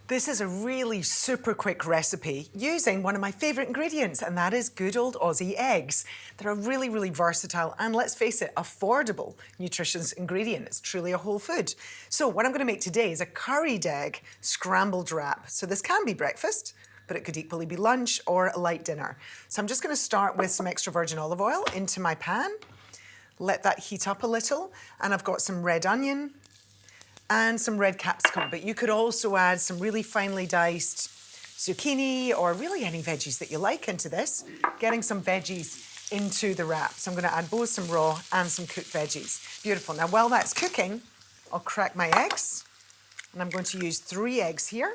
This is a really super quick recipe using one of my favourite ingredients, and that is good old Aussie eggs. They're a really, really versatile and, let's face it, affordable nutritious ingredient. It's truly a whole food. So what I'm going to make today is a curried egg scrambled wrap. So this can be breakfast, but it could equally be lunch or a light dinner. So I'm just going to start with some extra virgin olive oil into my pan. Let that heat up a little, and I've got some red onion and some red capsicum, but you could also add some really finely diced zucchini or really any veggies that you like into this, getting some veggies into the wrap. So I'm going to add both some raw and some cooked veggies. Beautiful. Now, while that's cooking, I'll crack my eggs, and I'm going to use 3 eggs here.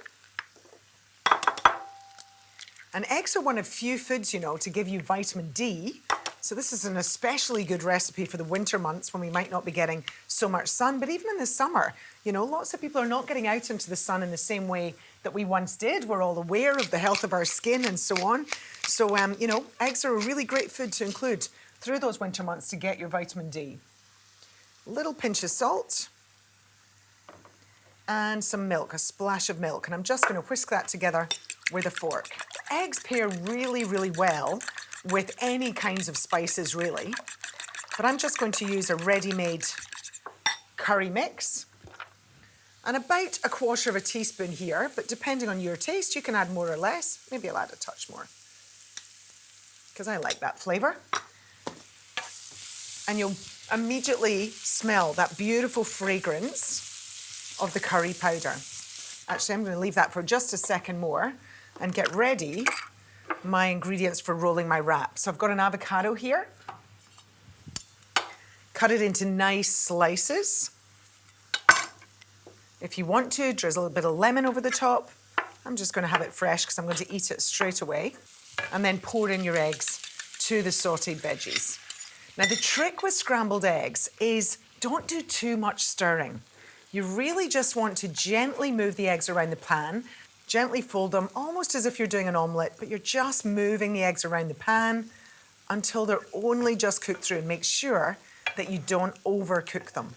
And eggs are one of few foods, to give you vitamin D. So this is an especially good recipe for the winter months when we might not be getting so much sun, but even in the summer, lots of people are not getting out into the sun in the same way that we once did. We're all aware of the health of our skin and so on. So, eggs are a really great food to include through those winter months to get your vitamin D. A little pinch of salt and some milk, a splash of milk, and I'm just going to whisk that together with a fork. Eggs pair really, really well with any kinds of spices, really. But I'm just going to use a ready-made curry mix. And about 1/4 teaspoon here, but depending on your taste, you can add more or less. Maybe I'll add a touch more, because I like that flavour. And you'll immediately smell that beautiful fragrance of the curry powder. Actually, I'm going to leave that for just a second more and get ready my ingredients for rolling my wrap. So I've got an avocado here. Cut it into nice slices. If you want to, drizzle a bit of lemon over the top. I'm just going to have it fresh because I'm going to eat it straight away. And then pour in your eggs to the sautéed veggies. Now, the trick with scrambled eggs is don't do too much stirring. You really just want to gently move the eggs around the pan. Gently fold them, almost as if you're doing an omelette, but you're just moving the eggs around the pan until they're only just cooked through, and make sure that you don't overcook them.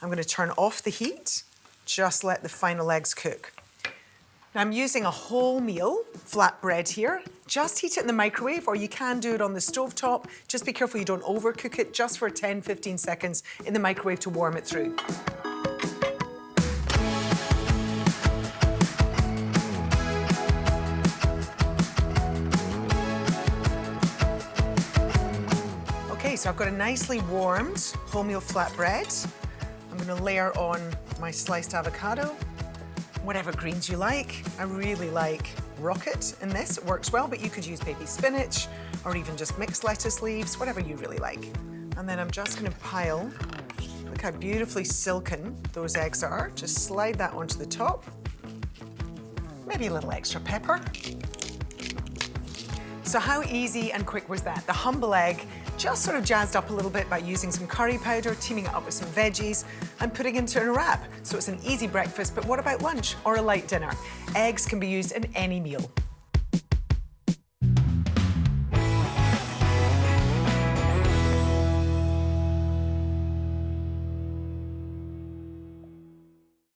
I'm going to turn off the heat, just let the final eggs cook. Now I'm using a wholemeal flatbread here. Just heat it in the microwave, or you can do it on the stovetop. Just be careful you don't overcook it, just for 10-15 seconds in the microwave to warm it through. Okay, so I've got a nicely warmed wholemeal flatbread. I'm going to layer on my sliced avocado, whatever greens you like. I really like rocket in this, it works well, but you could use baby spinach or even just mixed lettuce leaves, whatever you really like. And then I'm just going to pile, look how beautifully silken those eggs are. Just slide that onto the top. Maybe a little extra pepper. So how easy and quick was that? The humble egg just sort of jazzed up a little bit by using some curry powder, teaming it up with some veggies and putting it into a wrap. So it's an easy breakfast, but what about lunch or a light dinner? Eggs can be used in any meal.